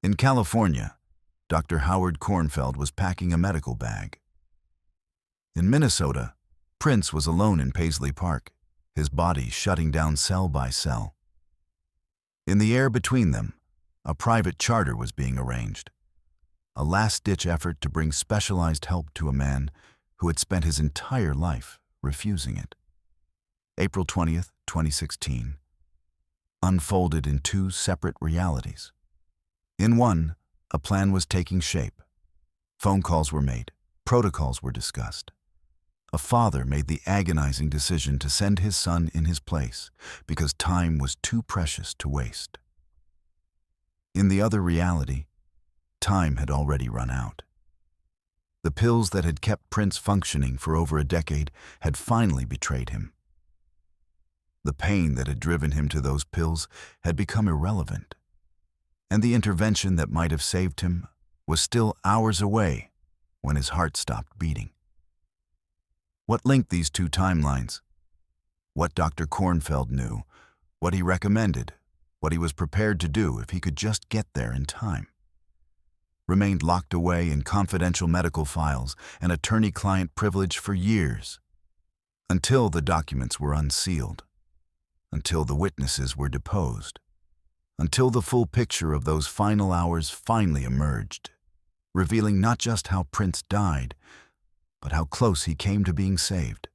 In California, Dr. Howard Kornfeld was packing a medical bag. In Minnesota, Prince was alone in Paisley Park, his body shutting down cell by cell. In the air between them, a private charter was being arranged, a last-ditch effort to bring specialized help to a man who had spent his entire life refusing it. April 20th, 2016, unfolded in two separate realities. In one, a plan was taking shape. Phone calls were made, protocols were discussed. A father made the agonizing decision to send his son in his place because time was too precious to waste. In the other reality, time had already run out. The pills that had kept Prince functioning for over a decade had finally betrayed him. The pain that had driven him to those pills had become irrelevant, and the intervention that might have saved him was still hours away when his heart stopped beating. What linked these two timelines? What Dr. Kornfeld knew, what he recommended, what he was prepared to do if he could just get there in time, remained locked away in confidential medical files and attorney-client privilege for years, until the documents were unsealed, until the witnesses were deposed, until the full picture of those final hours finally emerged, revealing not just how Prince died, but how close he came to being saved.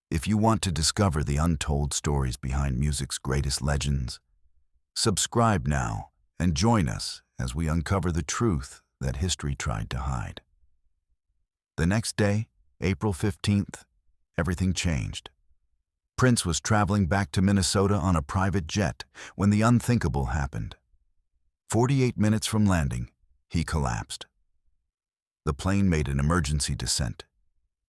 If you want to discover the untold stories behind music's greatest legends, subscribe now and join us as we uncover the truth that history tried to hide. The next day, April 15th, everything changed. Prince was traveling back to Minnesota on a private jet when the unthinkable happened. 48 minutes from landing, he collapsed. The plane made an emergency descent,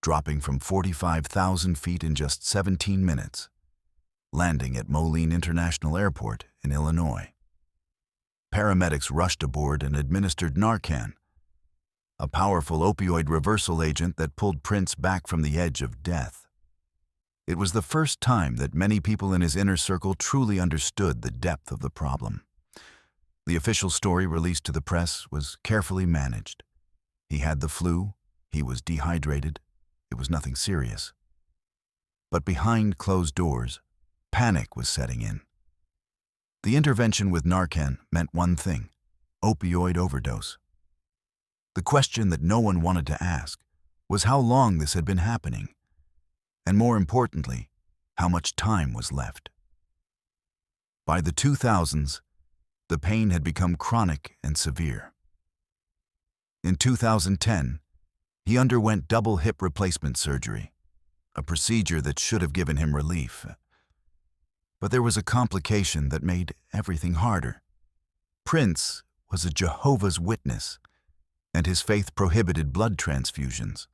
dropping from 45,000 feet in just 17 minutes, landing at Moline International Airport in Illinois. Paramedics rushed aboard and administered Narcan, a powerful opioid reversal agent that pulled Prince back from the edge of death. It was the first time that many people in his inner circle truly understood the depth of the problem. The official story released to the press was carefully managed. He had the flu, he was dehydrated, it was nothing serious. But behind closed doors, panic was setting in. The intervention with Narcan meant one thing: opioid overdose. The question that no one wanted to ask was how long this had been happening, and more importantly, how much time was left. By the 2000s, the pain had become chronic and severe. In 2010, he underwent double hip replacement surgery, a procedure that should have given him relief. But there was a complication that made everything harder. Prince was a Jehovah's Witness, and his faith prohibited blood transfusions.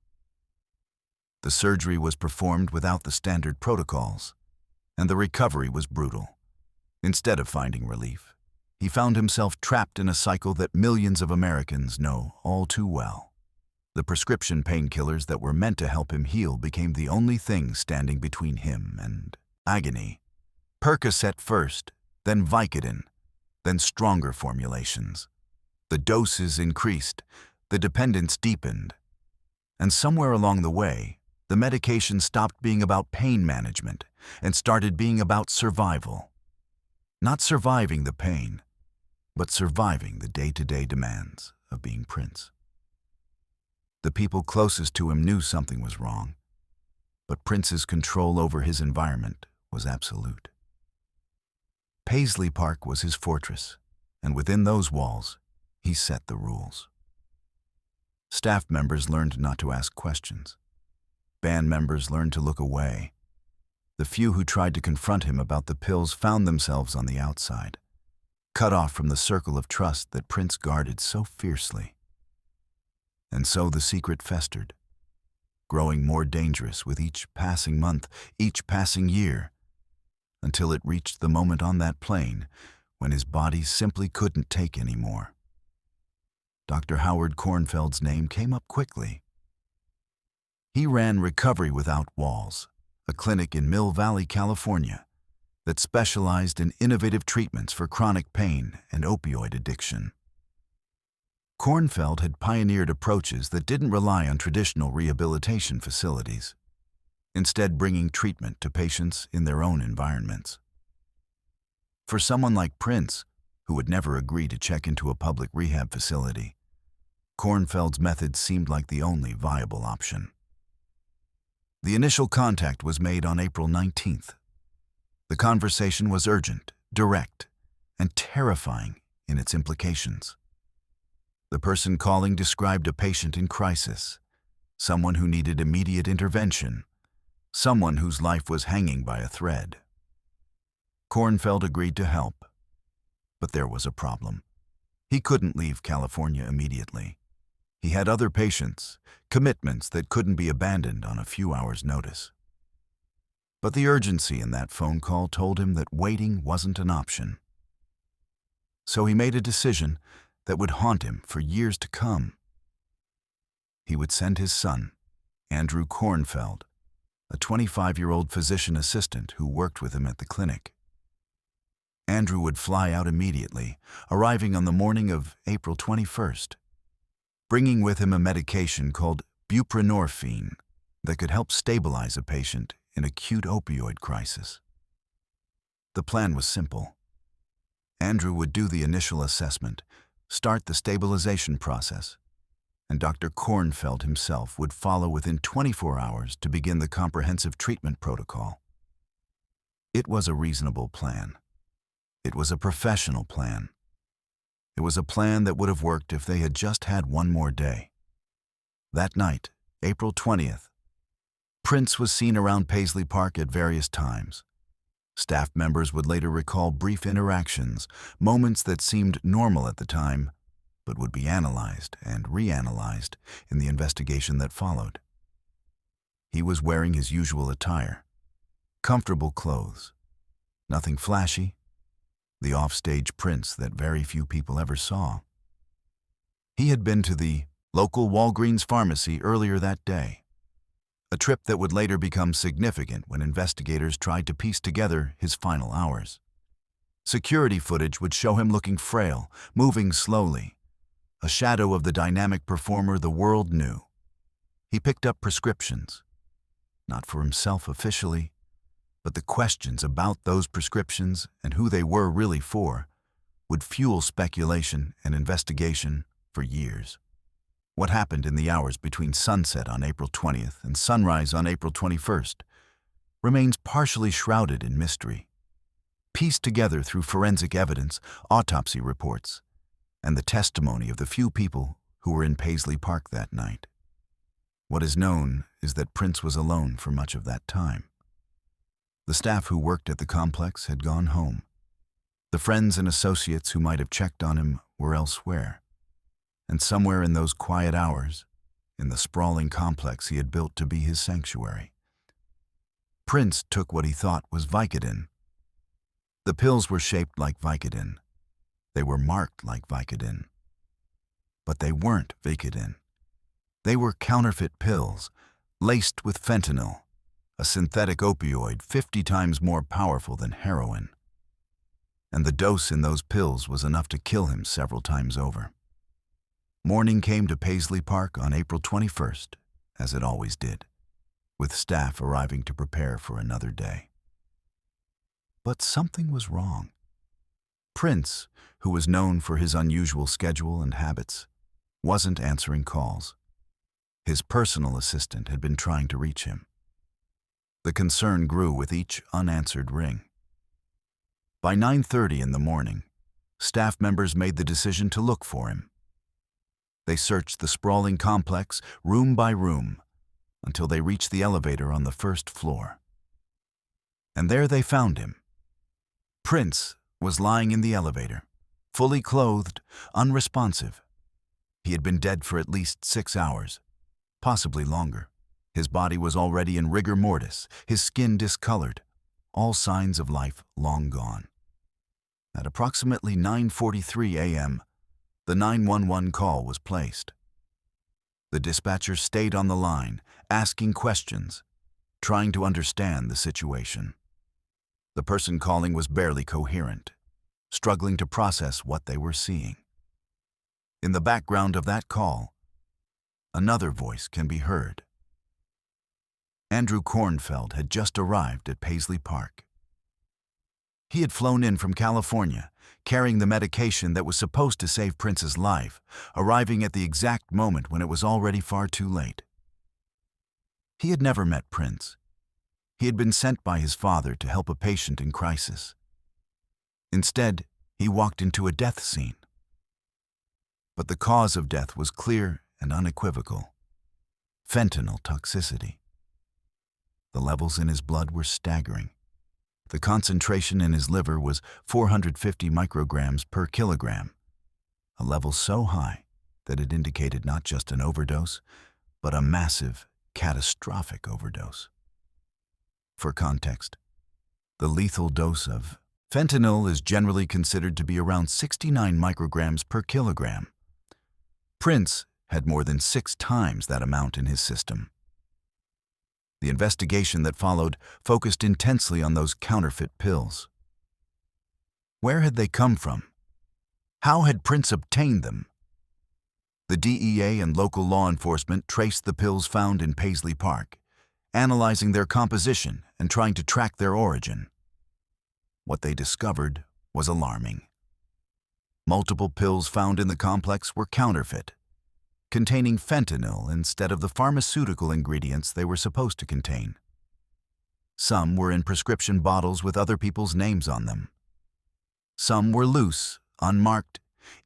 The surgery was performed without the standard protocols, and the recovery was brutal. Instead of finding relief, he found himself trapped in a cycle that millions of Americans know all too well. The prescription painkillers that were meant to help him heal became the only thing standing between him and agony. Percocet first, then Vicodin, then stronger formulations. The doses increased, the dependence deepened, and somewhere along the way, the medication stopped being about pain management and started being about survival. Not surviving the pain, but surviving the day-to-day demands of being Prince. The people closest to him knew something was wrong, but Prince's control over his environment was absolute. Paisley Park was his fortress, and within those walls, he set the rules. Staff members learned not to ask questions. Band members learned to look away. The few who tried to confront him about the pills found themselves on the outside, cut off from the circle of trust that Prince guarded so fiercely. And so the secret festered, growing more dangerous with each passing month, each passing year, until it reached the moment on that plane when his body simply couldn't take any more. Dr. Howard Kornfeld's name came up quickly. He ran Recovery Without Walls, a clinic in Mill Valley, California, that specialized in innovative treatments for chronic pain and opioid addiction. Kornfeld had pioneered approaches that didn't rely on traditional rehabilitation facilities, instead bringing treatment to patients in their own environments. For someone like Prince, who would never agree to check into a public rehab facility, Kornfeld's method seemed like the only viable option. The initial contact was made on April 19th. The conversation was urgent, direct, and terrifying in its implications. The person calling described a patient in crisis, someone who needed immediate intervention, someone whose life was hanging by a thread. Kornfeld agreed to help, but there was a problem. He couldn't leave California immediately. He had other patients, commitments that couldn't be abandoned on a few hours' notice. But the urgency in that phone call told him that waiting wasn't an option. So he made a decision that would haunt him for years to come. He would send his son, Andrew Kornfeld, a 25-year-old physician assistant who worked with him at the clinic. Andrew would fly out immediately, arriving on the morning of April 21st, bringing with him a medication called buprenorphine that could help stabilize a patient in acute opioid crisis. The plan was simple. Andrew would do the initial assessment, start the stabilization process, and Dr. Kornfeld himself would follow within 24 hours to begin the comprehensive treatment protocol. It was a reasonable plan. It was a professional plan. It was a plan that would have worked if they had just had one more day. That night, April 20th, Prince was seen around Paisley Park at various times. Staff members would later recall brief interactions, moments that seemed normal at the time, but would be analyzed and reanalyzed in the investigation that followed. He was wearing his usual attire, comfortable clothes, nothing flashy, the offstage Prince that very few people ever saw. He had been to the local Walgreens pharmacy earlier that day, a trip that would later become significant when investigators tried to piece together his final hours. Security footage would show him looking frail, moving slowly, a shadow of the dynamic performer the world knew. He picked up prescriptions, not for himself officially, but the questions about those prescriptions and who they were really for would fuel speculation and investigation for years. What happened in the hours between sunset on April 20th and sunrise on April 21st remains partially shrouded in mystery, pieced together through forensic evidence, autopsy reports, and the testimony of the few people who were in Paisley Park that night. What is known is that Prince was alone for much of that time. The staff who worked at the complex had gone home. The friends and associates who might have checked on him were elsewhere. And somewhere in those quiet hours, in the sprawling complex he had built to be his sanctuary, Prince took what he thought was Vicodin. The pills were shaped like Vicodin. They were marked like Vicodin. But they weren't Vicodin. They were counterfeit pills, laced with fentanyl, a synthetic opioid 50 times more powerful than heroin. And the dose in those pills was enough to kill him several times over. Morning came to Paisley Park on April 21st, as it always did, with staff arriving to prepare for another day. But something was wrong. Prince, who was known for his unusual schedule and habits, wasn't answering calls. His personal assistant had been trying to reach him. The concern grew with each unanswered ring. By 9:30 in the morning, staff members made the decision to look for him. They searched the sprawling complex, room by room, until they reached the elevator on the first floor. And there they found him. Prince was lying in the elevator, fully clothed, unresponsive. He had been dead for at least 6 hours, possibly longer. His body was already in rigor mortis, his skin discolored, all signs of life long gone. At approximately 9:43 a.m., the 911 call was placed. The dispatcher stayed on the line, asking questions, trying to understand the situation. The person calling was barely coherent, struggling to process what they were seeing. In the background of that call, another voice can be heard. Andrew Kornfeld had just arrived at Paisley Park. He had flown in from California, carrying the medication that was supposed to save Prince's life, arriving at the exact moment when it was already far too late. He had never met Prince. He had been sent by his father to help a patient in crisis. Instead, he walked into a death scene. But the cause of death was clear and unequivocal: fentanyl toxicity. The levels in his blood were staggering. The concentration in his liver was 450 micrograms per kilogram, a level so high that it indicated not just an overdose, but a massive, catastrophic overdose. For context, the lethal dose of fentanyl is generally considered to be around 69 micrograms per kilogram. Prince had more than 6 times that amount in his system. The investigation that followed focused intensely on those counterfeit pills. Where had they come from? How had Prince obtained them? The DEA and local law enforcement traced the pills found in Paisley Park, analyzing their composition and trying to track their origin. What they discovered was alarming. Multiple pills found in the complex were counterfeit, containing fentanyl instead of the pharmaceutical ingredients they were supposed to contain. Some were in prescription bottles with other people's names on them. Some were loose, unmarked,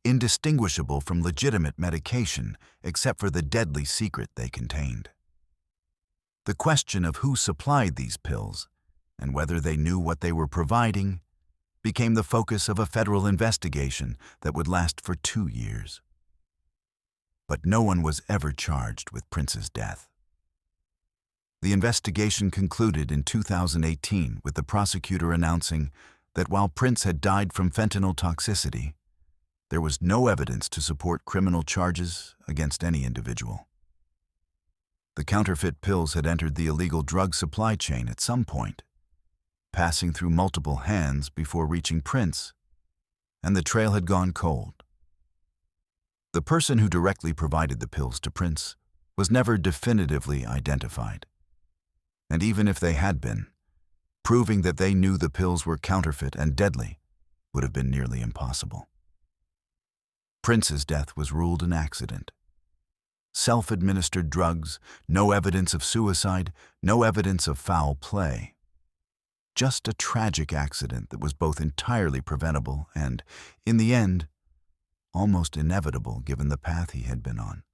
indistinguishable from legitimate medication except for the deadly secret they contained. The question of who supplied these pills and whether they knew what they were providing became the focus of a federal investigation that would last for 2 years. But no one was ever charged with Prince's death. The investigation concluded in 2018 with the prosecutor announcing that while Prince had died from fentanyl toxicity, there was no evidence to support criminal charges against any individual. The counterfeit pills had entered the illegal drug supply chain at some point, passing through multiple hands before reaching Prince, and the trail had gone cold. The person who directly provided the pills to Prince was never definitively identified. And even if they had been, proving that they knew the pills were counterfeit and deadly would have been nearly impossible. Prince's death was ruled an accident. Self-administered drugs, no evidence of suicide, no evidence of foul play. Just a tragic accident that was both entirely preventable and, in the end, almost inevitable given the path he had been on.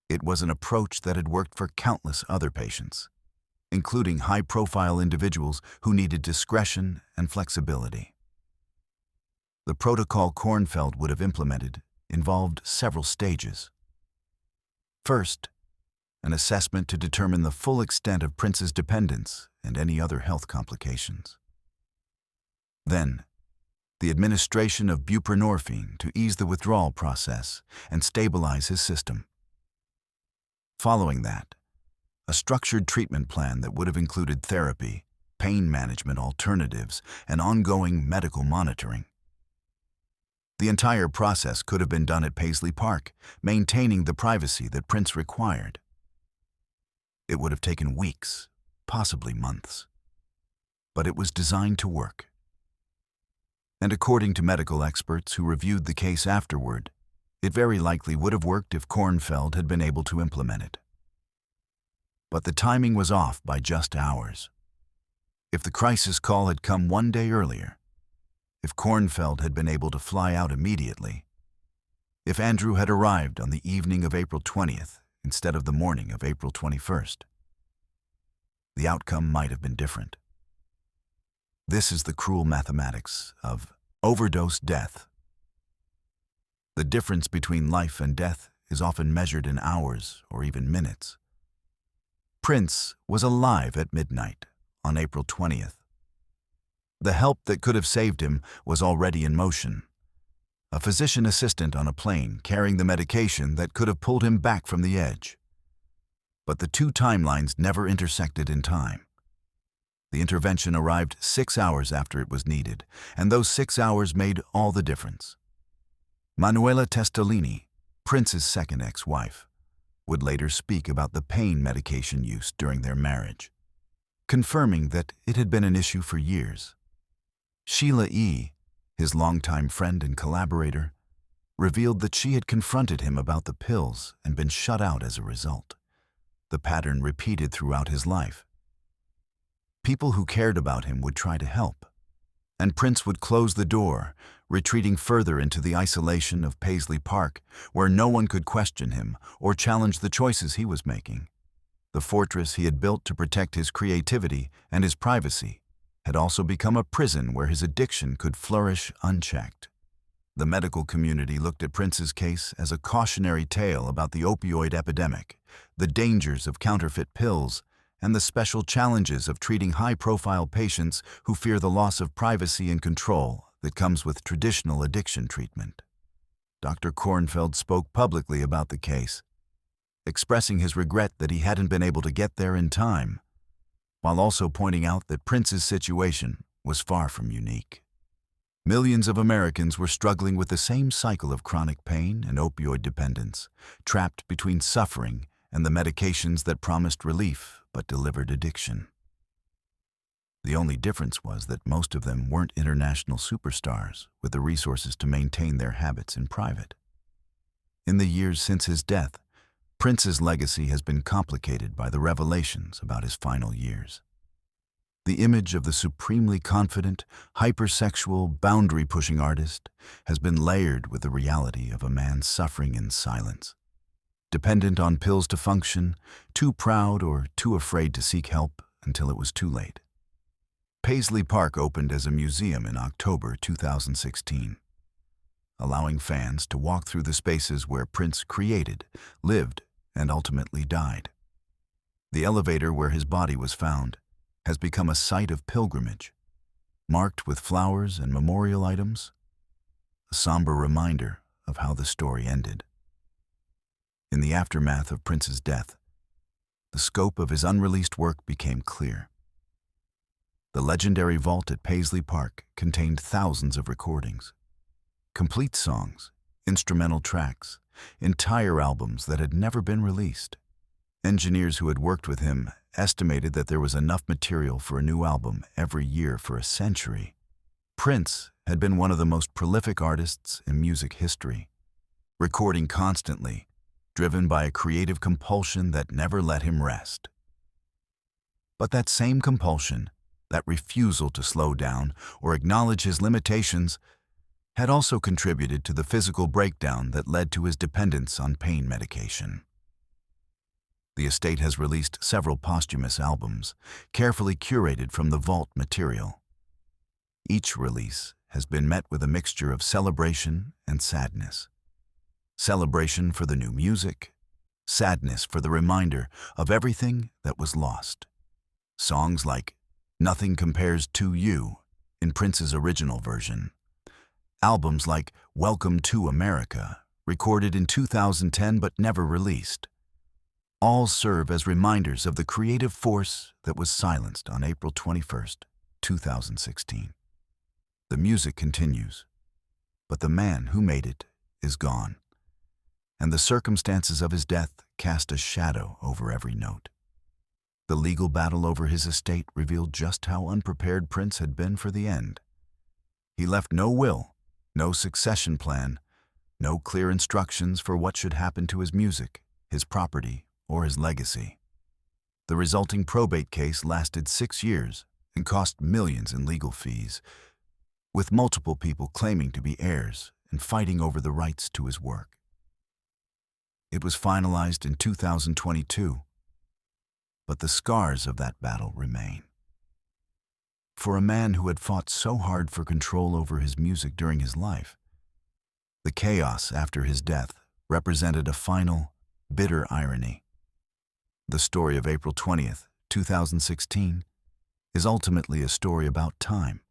It was an approach that had worked for countless other patients, including high-profile individuals who needed discretion and flexibility. The protocol Kornfeld would have implemented involved several stages. First, an assessment to determine the full extent of Prince's dependence and any other health complications. Then, the administration of buprenorphine to ease the withdrawal process and stabilize his system. Following that, a structured treatment plan that would have included therapy, pain management alternatives, and ongoing medical monitoring. The entire process could have been done at Paisley Park, maintaining the privacy that Prince required. It would have taken weeks, possibly months. But it was designed to work. And according to medical experts who reviewed the case afterward, it very likely would have worked if Kornfeld had been able to implement it. But the timing was off by just hours. If the crisis call had come 1 day earlier, if Kornfeld had been able to fly out immediately, if Andrew had arrived on the evening of April 20th instead of the morning of April 21st, the outcome might have been different. This is the cruel mathematics of overdose death. The difference between life and death is often measured in hours or even minutes. Prince was alive at midnight on April 20th. The help that could have saved him was already in motion. A physician assistant on a plane carrying the medication that could have pulled him back from the edge. But the two timelines never intersected in time. The intervention arrived 6 hours after it was needed, and those 6 hours made all the difference. Manuela Testolini, Prince's second ex-wife, would later speak about the pain medication use during their marriage, confirming that it had been an issue for years. Sheila E., his longtime friend and collaborator, revealed that she had confronted him about the pills and been shut out as a result. The pattern repeated throughout his life. People who cared about him would try to help, and Prince would close the door, retreating further into the isolation of Paisley Park, where no one could question him or challenge the choices he was making. The fortress he had built to protect his creativity and his privacy had also become a prison where his addiction could flourish unchecked. The medical community looked at Prince's case as a cautionary tale about the opioid epidemic, the dangers of counterfeit pills, and the special challenges of treating high-profile patients who fear the loss of privacy and control that comes with traditional addiction treatment. Dr. Kornfeld spoke publicly about the case, expressing his regret that he hadn't been able to get there in time, while also pointing out that Prince's situation was far from unique. Millions of Americans were struggling with the same cycle of chronic pain and opioid dependence, trapped between suffering and the medications that promised relief but delivered addiction. The only difference was that most of them weren't international superstars with the resources to maintain their habits in private. In the years since his death, Prince's legacy has been complicated by the revelations about his final years. The image of the supremely confident, hypersexual, boundary-pushing artist has been layered with the reality of a man suffering in silence, dependent on pills to function, too proud or too afraid to seek help until it was too late. Paisley Park opened as a museum in October 2016, allowing fans to walk through the spaces where Prince created, lived, and ultimately died. The elevator where his body was found has become a site of pilgrimage, marked with flowers and memorial items, a somber reminder of how the story ended. In the aftermath of Prince's death, the scope of his unreleased work became clear. The legendary vault at Paisley Park contained thousands of recordings, complete songs, instrumental tracks, entire albums that had never been released. Engineers who had worked with him estimated that there was enough material for a new album every year for a century. Prince had been one of the most prolific artists in music history, recording constantly, driven by a creative compulsion that never let him rest. But that same compulsion, that refusal to slow down or acknowledge his limitations, had also contributed to the physical breakdown that led to his dependence on pain medication. The estate has released several posthumous albums, carefully curated from the vault material. Each release has been met with a mixture of celebration and sadness. Celebration for the new music, sadness for the reminder of everything that was lost. Songs like Nothing Compares to You in Prince's original version. Albums like Welcome to America, recorded in 2010 but never released. All serve as reminders of the creative force that was silenced on April 21st, 2016. The music continues, but the man who made it is gone, and the circumstances of his death cast a shadow over every note. The legal battle over his estate revealed just how unprepared Prince had been for the end. He left no will, no succession plan, no clear instructions for what should happen to his music, his property, or his legacy. The resulting probate case lasted 6 years and cost millions in legal fees, with multiple people claiming to be heirs and fighting over the rights to his work. It was finalized in 2022, but the scars of that battle remain. For a man who had fought so hard for control over his music during his life, the chaos after his death represented a final, bitter irony. The story of April 20th, 2016, is ultimately a story about time.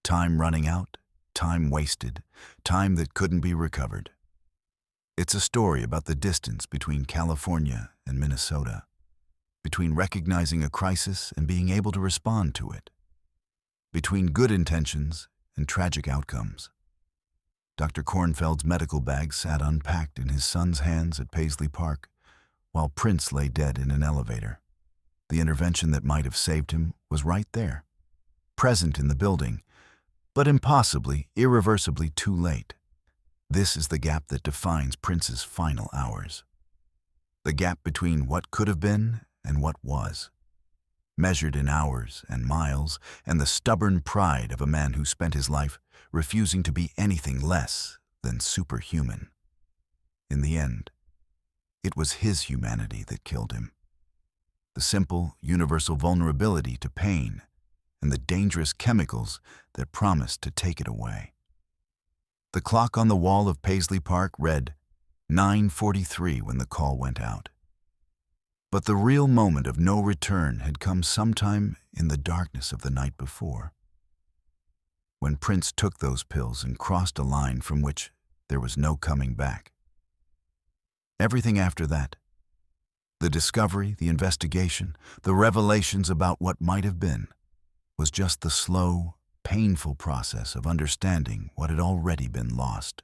Time running out, time wasted, time that couldn't be recovered. It's a story about the distance between California and Minnesota, between recognizing a crisis and being able to respond to it, between good intentions and tragic outcomes. Dr. Kornfeld's medical bag sat unpacked in his son's hands at Paisley Park, while Prince lay dead in an elevator. The intervention that might have saved him was right there, present in the building, but impossibly, irreversibly too late. This is the gap that defines Prince's final hours. The gap between what could have been and what was, measured in hours and miles, and the stubborn pride of a man who spent his life refusing to be anything less than superhuman. In the end, it was his humanity that killed him. The simple, universal vulnerability to pain and the dangerous chemicals that promised to take it away. The clock on the wall of Paisley Park read 9:43 when the call went out. But the real moment of no return had come sometime in the darkness of the night before, when Prince took those pills and crossed a line from which there was no coming back. Everything after that, the discovery, the investigation, the revelations about what might have been, was just the slow, painful process of understanding what had already been lost.